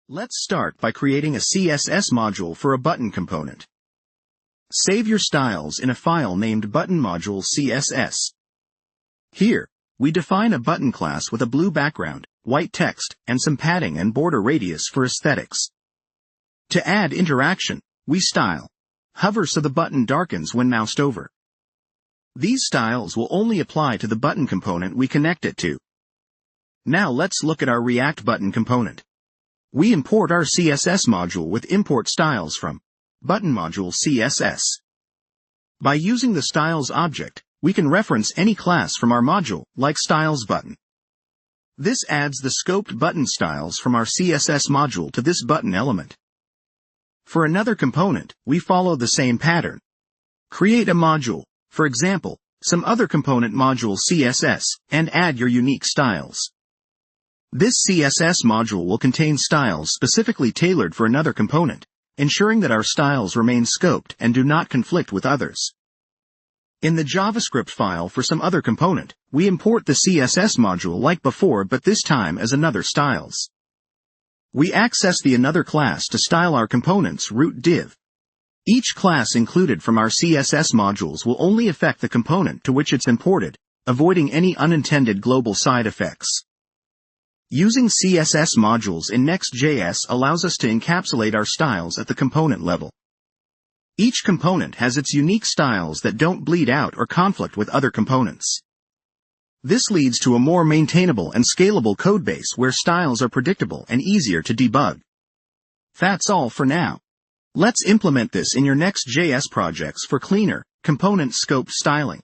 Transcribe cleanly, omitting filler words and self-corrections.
Let's start by creating a CSS module for a button component. Save your styles in a file named button module CSS. Here, we define a button class with a blue background, white text, and some padding and border radius for aesthetics. To add interaction, we style hover so the button darkens when moused over. These styles will only apply to the button component we connect it to. Now let's look at our React button component. We import our CSS module with import styles from button module CSS. By using the styles object, we can reference any class from our module, like styles button. This adds the scoped button styles from our CSS module to this button element. For another component, we follow the same pattern. Create a module, for example, some other component module CSS, and add your unique styles. This CSS module will contain styles specifically tailored for another component, ensuring that our styles remain scoped and do not conflict with others. In the JavaScript file for some other component, we import the CSS module like before but this time as another styles. We access the another class to style our component's root div. Each class included from our CSS modules will only affect the component to which it's imported, avoiding any unintended global side effects. Using CSS modules in Next.js allows us to encapsulate our styles at the component level. Each component has its unique styles that don't bleed out or conflict with other components. This leads to a more maintainable and scalable codebase where styles are predictable and easier to debug. That's all for now. Let's implement this in your Next.js projects for cleaner, component-scoped styling.